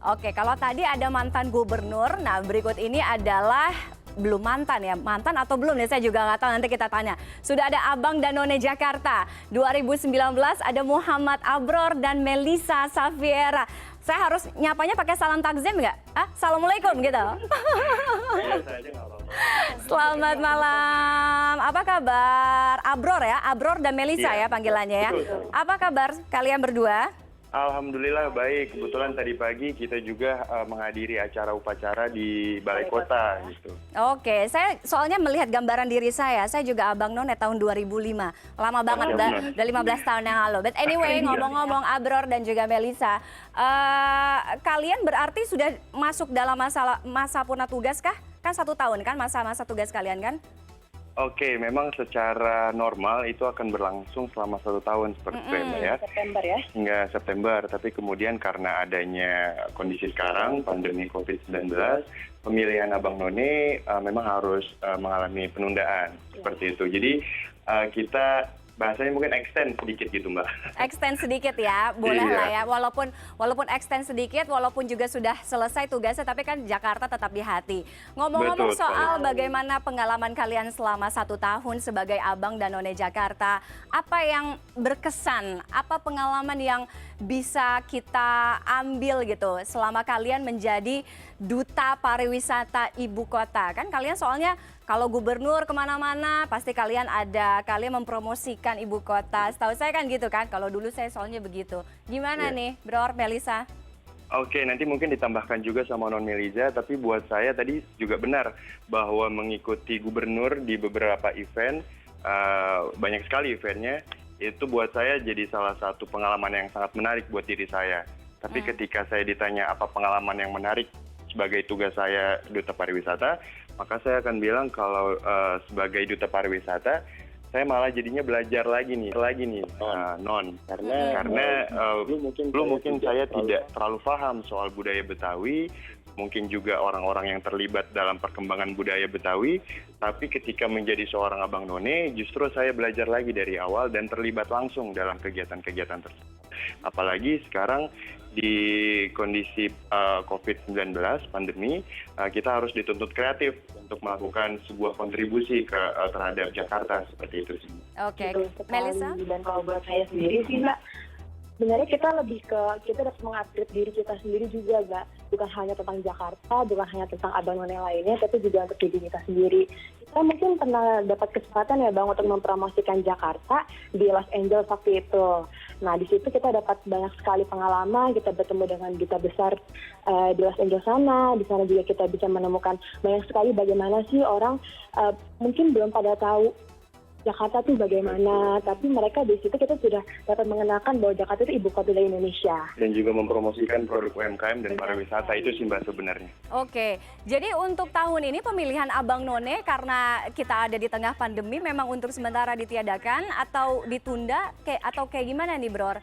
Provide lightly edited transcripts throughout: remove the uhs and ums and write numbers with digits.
Oke, kalau tadi ada mantan gubernur, nah berikut ini adalah belum mantan ya, mantan atau belum ya saya juga nggak tahu, nanti kita tanya. Sudah ada Abang dan None Jakarta, 2019 ada Muhammad Abror dan Melisa Safiera. Saya harus nyapanya pakai salam takzim nggak? Assalamualaikum gitu. Selamat malam, apa kabar? Abror ya, Abror dan Melisa ya panggilannya ya. Apa kabar kalian berdua? Alhamdulillah baik, kebetulan tadi pagi kita juga menghadiri acara upacara di Balai Kota gitu. Oke, saya soalnya melihat gambaran diri saya juga Abang None tahun 2005. Lama banget, udah 15 tahun yang lalu. But anyway, ngomong-ngomong Abror dan juga Melisa, kalian berarti sudah masuk dalam masa purna tugas kah? Kan 1 tahun kan masa tugas kalian kan? Oke, memang secara normal itu akan berlangsung selama 1 tahun seperti itu ya Mbak ya. September ya? Hingga September, tapi kemudian karena adanya kondisi sekarang, pandemi COVID-19, pemilihan Abang None memang harus mengalami penundaan seperti itu. Jadi kita bahasanya mungkin extend sedikit gitu Mbak. Extend sedikit ya, boleh lah ya. Walaupun extend sedikit, walaupun juga sudah selesai tugasnya, tapi kan Jakarta tetap di hati. Ngomong-ngomong soal bagaimana pengalaman kalian selama 1 tahun sebagai Abang dan None Jakarta, apa yang berkesan, apa pengalaman yang bisa kita ambil gitu selama kalian menjadi duta pariwisata ibu kota? Kan kalian soalnya kalau gubernur kemana-mana pasti kalian mempromosikan ibu kota. Setahu saya kan gitu kan, kalau dulu saya soalnya begitu. Gimana nih Bror, Melisa? Oke, nanti mungkin ditambahkan juga sama Non Melisa, tapi buat saya tadi juga benar bahwa mengikuti gubernur di beberapa event, banyak sekali eventnya, itu buat saya jadi salah satu pengalaman yang sangat menarik buat diri saya. Tapi ketika saya ditanya apa pengalaman yang menarik sebagai tugas saya duta pariwisata, maka saya akan bilang kalau sebagai duta pariwisata, saya malah jadinya belajar lagi nih Non, karena dulu mungkin saya tidak terlalu paham soal budaya Betawi, mungkin juga orang-orang yang terlibat dalam perkembangan budaya Betawi, tapi ketika menjadi seorang Abang None, justru saya belajar lagi dari awal dan terlibat langsung dalam kegiatan-kegiatan tersebut. Apalagi sekarang di kondisi COVID-19 pandemi, kita harus dituntut kreatif untuk melakukan sebuah kontribusi terhadap Jakarta seperti itu sih. Oke, Melisa? Dan kalau buat saya sendiri sih Mbak, sebenarnya kita harus mengupgrade diri kita sendiri juga Mbak. Bukan hanya tentang Jakarta, bukan hanya tentang Abang None lainnya, tapi juga untuk diri kita sendiri. Kita mungkin pernah dapat kesempatan ya Bang untuk mempromosikan Jakarta di Los Angeles waktu itu. Nah di situ kita dapat banyak sekali pengalaman, kita bertemu dengan duta besar di Los Angeles sana. Di sana juga kita bisa menemukan banyak sekali bagaimana sih orang mungkin belum pada tahu Jakarta tuh bagaimana, tapi mereka di situ kita sudah dapat mengenalkan bahwa Jakarta itu ibu kota dari Indonesia. Dan juga mempromosikan produk UMKM dan pariwisata itu sih Mbak sebenarnya. Oke, jadi untuk tahun ini pemilihan Abang None karena kita ada di tengah pandemi memang untuk sementara ditiadakan atau ditunda atau kayak gimana nih Bror?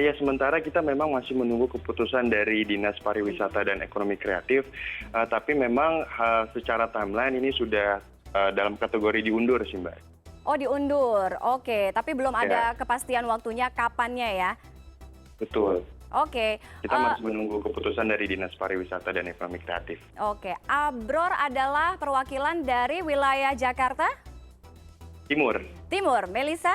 Ya sementara kita memang masih menunggu keputusan dari Dinas Pariwisata dan Ekonomi Kreatif, tapi memang secara timeline ini sudah dalam kategori diundur sih Mbak. Oh diundur, oke. Tapi belum ada kepastian waktunya kapannya ya? Betul. Oke. Kita masih menunggu keputusan dari Dinas Pariwisata dan Ekonomi Kreatif. Oke, Abror adalah perwakilan dari wilayah Jakarta? Timur. Timur, Melisa?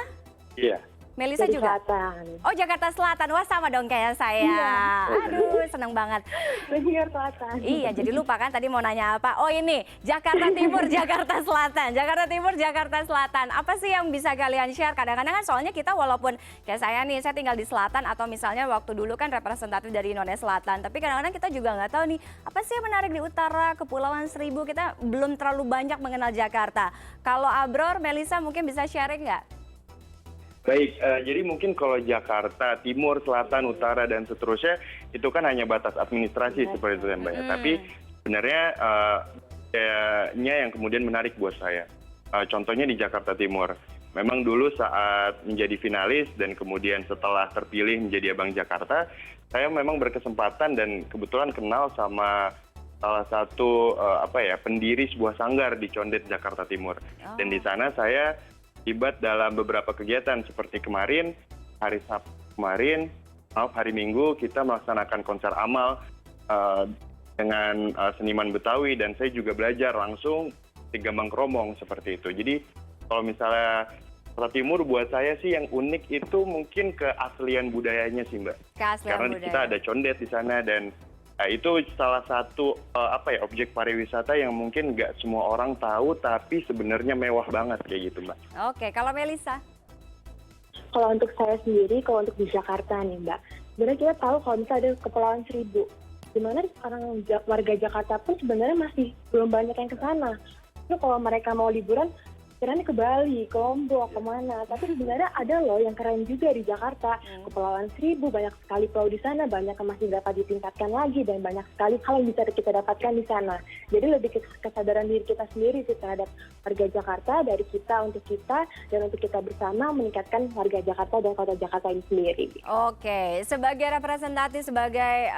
Iya. Melisa Dari juga? Selatan. Oh Jakarta Selatan, wah sama dong kayak saya. Iya. Aduh seneng banget. Jakarta Selatan. Iya jadi lupa kan tadi mau nanya apa. Oh ini Jakarta Timur, Jakarta Selatan. Jakarta Timur, Jakarta Selatan. Apa sih yang bisa kalian share? Kadang-kadang kan soalnya kita walaupun kayak saya nih, saya tinggal di Selatan atau misalnya waktu dulu kan representatif dari None Selatan. Tapi kadang-kadang kita juga nggak tahu nih apa sih yang menarik di utara, Kepulauan Seribu. Kita belum terlalu banyak mengenal Jakarta. Kalau Abror, Melisa mungkin bisa sharing nggak? Baik, jadi mungkin kalau Jakarta, Timur, Selatan, Utara, dan seterusnya, itu kan hanya batas administrasi seperti itu ya Mbak ya. Tapi sebenarnya yang kemudian menarik buat saya. Contohnya di Jakarta Timur. Memang dulu saat menjadi finalis dan kemudian setelah terpilih menjadi Abang Jakarta, saya memang berkesempatan dan kebetulan kenal sama salah satu pendiri sebuah sanggar di Condet, Jakarta Timur. Dan di sana saya terlibat dalam beberapa kegiatan seperti kemarin, hari Sabtu kemarin, hari Minggu kita melaksanakan konser amal dengan seniman Betawi, dan saya juga belajar langsung di Gambang Kromong seperti itu. Jadi kalau misalnya Kota Timur buat saya sih yang unik itu mungkin keaslian budayanya sih Mbak. Keaslian Karena budaya. kita ada condet di sana, dan itu salah satu objek pariwisata yang mungkin nggak semua orang tahu tapi sebenarnya mewah banget kayak gitu Mbak. Oke, kalau Melisa? Kalau untuk saya sendiri, kalau untuk di Jakarta nih Mbak, sebenarnya kita tahu kalau misalnya ada Kepulauan Seribu, di mana orang warga Jakarta pun sebenarnya masih belum banyak yang ke sana. Itu kalau mereka mau liburan, kiranya ke Bali, ke Lombok, kemana. Tapi sebenarnya ada loh yang keren juga di Jakarta. Kepulauan Seribu, banyak sekali pulau di sana, banyak yang masih dapat ditingkatkan lagi, dan banyak sekali hal yang bisa kita dapatkan di sana. Jadi lebih ke kesadaran diri kita sendiri sih terhadap warga Jakarta, dari kita untuk kita, dan untuk kita bersama meningkatkan warga Jakarta dan kota Jakarta ini sendiri. Oke, sebagai representatif, sebagai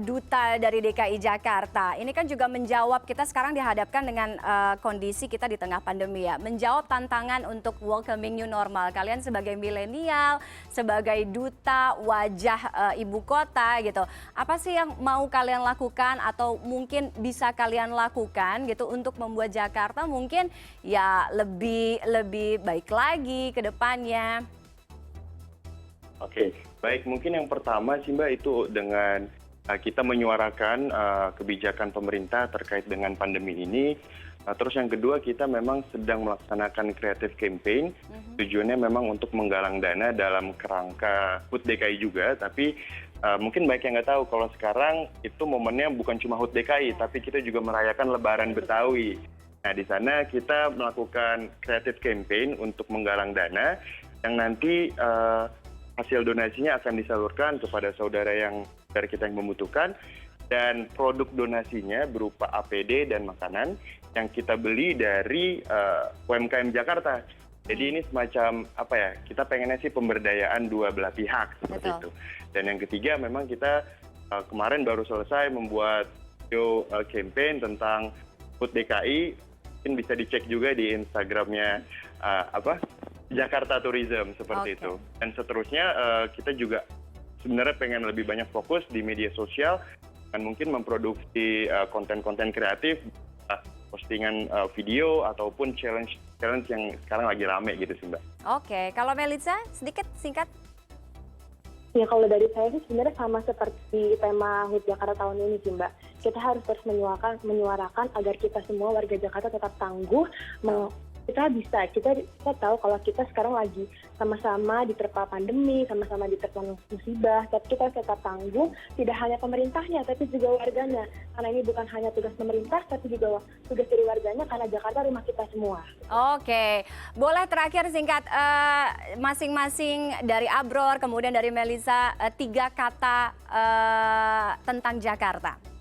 duta dari DKI Jakarta, ini kan juga menjawab, kita sekarang dihadapkan dengan kondisi kita di tengah pandemi ya, menjawab tantangan untuk welcoming new normal. Kalian sebagai milenial, sebagai duta wajah ibu kota gitu, apa sih yang mau kalian lakukan atau mungkin bisa kalian lakukan gitu untuk membuat Jakarta mungkin ya lebih baik lagi ke depannya? Oke, baik, mungkin yang pertama sih Mbak itu dengan kita menyuarakan kebijakan pemerintah terkait dengan pandemi ini. Terus yang kedua, kita memang sedang melaksanakan creative campaign. Tujuannya memang untuk menggalang dana dalam kerangka HUT DKI juga, tapi mungkin banyak yang nggak tahu kalau sekarang itu momennya bukan cuma HUT DKI, tapi kita juga merayakan Lebaran Betawi. Nah, di sana kita melakukan creative campaign untuk menggalang dana yang nanti hasil donasinya akan disalurkan kepada saudara kita yang membutuhkan, dan produk donasinya berupa APD dan makanan yang kita beli dari UMKM Jakarta. Jadi ini semacam kita pengennya sih pemberdayaan dua belah pihak seperti itu. Dan yang ketiga, memang kita kemarin baru selesai membuat video campaign tentang HUT DKI. Mungkin bisa dicek juga di Instagramnya Jakarta Tourism seperti itu. Dan seterusnya kita juga sebenarnya pengen lebih banyak fokus di media sosial dan mungkin memproduksi konten-konten kreatif, postingan video ataupun challenge yang sekarang lagi rame gitu sih Mbak. Oke, kalau Melisa sedikit singkat. Ya, kalau dari saya sih sebenarnya sama seperti tema HUT Jakarta tahun ini sih Mbak. Kita harus terus menyuarakan agar kita semua warga Jakarta tetap tangguh. Kita tahu kalau kita sekarang lagi sama-sama diterpa pandemi, sama-sama diterpa musibah, tapi kita harus tetap tangguh, tidak hanya pemerintahnya tapi juga warganya. Karena ini bukan hanya tugas pemerintah tapi juga tugas dari warganya, karena Jakarta rumah kita semua. Oke, boleh terakhir singkat masing-masing dari Abror kemudian dari Melisa 3 kata tentang Jakarta.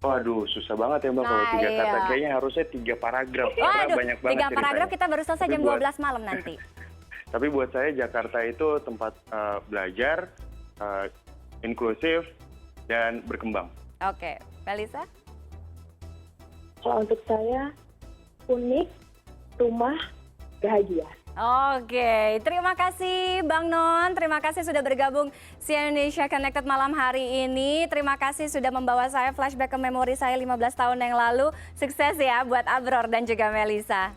Waduh, susah banget ya Mbak kalau 3 kata. Kayaknya harusnya 3 paragraf. Karena banyak banget 3 paragraf kita baru selesai jam 12 malam nanti. Tapi buat saya Jakarta itu tempat belajar, inklusif, dan berkembang. Oke, Melisa? Kalau untuk saya, unik, rumah, bahagia. Oke, terima kasih Bang Non, terima kasih sudah bergabung CNN Indonesia Connected malam hari ini. Terima kasih sudah membawa saya flashback ke memori saya 15 tahun yang lalu. Sukses ya buat Abror dan juga Melisa.